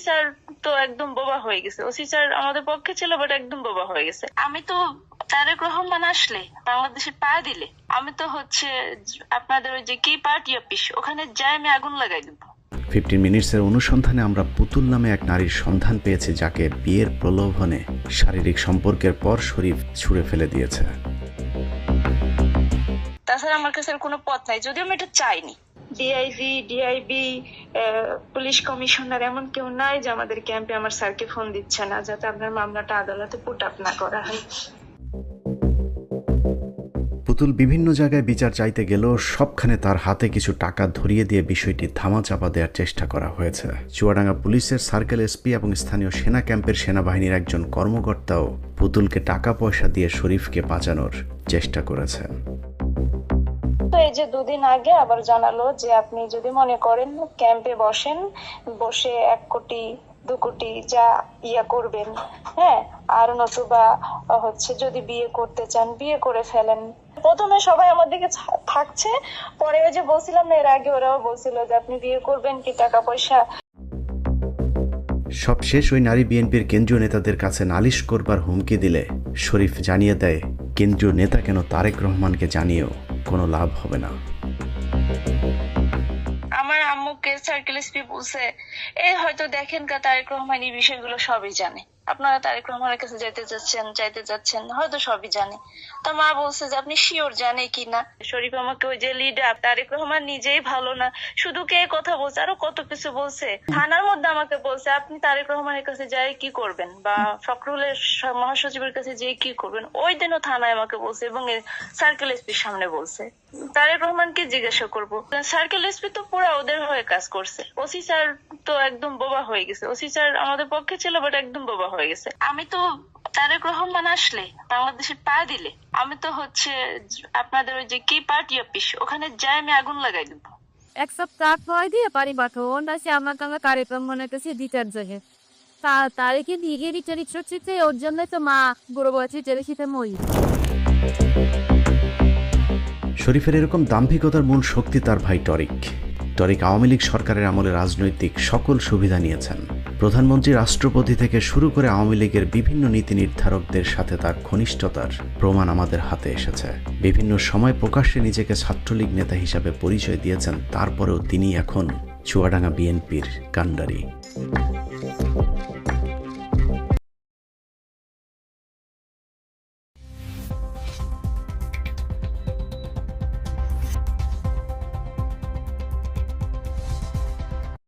Sir তো একদম বোবা হয়ে গেছে। ওসি স্যার আমাদের পক্ষে ছিল, বাট একদম বোবা হয়ে গেছে। আমি তো তারেক রহমান আসলে বাংলাদেশে পা দিলে আমি তো আপনাদের ওই যে কি পার্টি অফিস, ওখানে যাই আমি আগুন লাগাই দেবো। 15 মিনিটসের অনুসন্ধানে আমরা পুতুল নামে এক নারীর সন্ধান পেয়েছি, যাকে বিয়ের প্রলোভনে শারীরিক সম্পর্কের পর শরীফ ছুঁড়ে ফেলে দিয়েছে। তাছাড়া আমার কাছে কোনো পথ নাই, যদিও আমি এটা চাইনি। ডিআইবি পুলিশ কমিশনার এমন কেউ নাই যে আমাদের ক্যাম্পে আমার স্যারকে ফোন দিচ্ছে না, যাতে আপনার মামলাটা আদালতে পুট আপ না করা হয়। পুতুল বিভিন্ন জায়গায় বিচার চাইতে গেলেও সবখানে তার হাতে কিছু টাকা ধরিয়ে দিয়ে বিষয়টি ধামাচাপা দেওয়ার চেষ্টা করা হয়েছে। চুয়াডাঙ্গা পুলিশের সার্কেল এসপি এবং স্থানীয় সেনা ক্যাম্পের সেনাবাহিনীর একজন কর্মকর্তাও পুতুলকে টাকা পয়সা দিয়ে শরীফকে বাঁচানোর চেষ্টা করেছে। তো এই যে 2 দিন আগে আবার জানালো যে আপনি যদি মনে করেন ক্যাম্পে বসে 1 কোটি 2 কোটি যা করবেন, হ্যাঁ, আর নতুবা যদি বিয়ে করতে চান বিয়ে করে ফেলেন। প্রথমে সবাই আমার দিকে থাকছে, পরে ওই যে বলছিলাম না এর আগে, ওরাও বলছিল যে আপনি বিয়ে করবেন কি টাকা পয়সা। সবশেষ ওই নারী বিএনপির কেন্দ্রীয় নেতাদের কাছে নালিশ করবার হুমকি দিলে শরীফ জানিয়ে দেয়, কেন্দ্রীয় নেতা কেন তারেক রহমানকে জানিয়েও কোনো লাভ হবে না। আমার আম্মুকে সার্কেল এসপি বলছে, এই হয়তো দেখেন তারেক রহমান এই বিষয়গুলো সবই জানে, আপনারা তারেক রহমানের কাছে চাইতে যাচ্ছেন হয়তো সবই জানে। তা মা বলছে যে আপনি শিওর জানে কিনা। শরীফ আমাকে ওই যে লিডার তারেক রহমান নিজেই ভালো না, শুধু কে কথা বলছে, আরো কত কিছু বলছে। থানার মধ্যে আমাকে বলছে আপনি তারেক রহমানের কাছে যাই কি করবেন, বা ফখরুলের মহাসচিবের কাছে যেয়ে কি করবেন। ওই দিনও থানায় আমাকে বলছে এবং সার্কেল এসপির সামনে বলছে। তারেক রহমানকে জিজ্ঞাসা করবো, সার্কেল এসপি তো পুরো ওদের হয়ে কাজ করছে। ওসি স্যার তো একদম বোবা হয়ে গেছে। ওসি স্যার আমাদের পক্ষে ছিল, বাট একদম বোবা হয়ে গেছে। আমি তো তারেক রহমান আসলে বাংলাদেশে পা দিলে আমি তো আপনাদের ওই যে কি পার্টি অফিস, ওখানে যাই আমি আগুন লাগাই দেবো। 1 সপ্তাহ পর দিয়ে পারি পাঠাবো না সে আমার কার্যক্রম মনে করছে দিতার জায়গায় তারিখে দিয়ে চরিত্র চিত্রে ওর জন্য তো মা বুড়ো বয়সে চরিত্রে মই। শরীফের এরকম দাম্ভিকতার মূল শক্তি তার ভাই টরিক। আওয়ামী লীগ সরকারের আমলে রাজনৈতিক সকল সুবিধা নিয়েছেন। প্রধানমন্ত্রী, রাষ্ট্রপতি থেকে শুরু করে আওয়ামী লীগের বিভিন্ন নীতি নির্ধারকদের সাথে তার ঘনিষ্ঠতার প্রমাণ আমাদের হাতে এসেছে। বিভিন্ন সময় প্রকাশ্যে নিজেকে ছাত্রলীগ নেতা হিসাবে পরিচয় দিয়েছেন, তারপরেও তিনি এখন চুয়াডাঙ্গা বিএনপির কাণ্ডারি।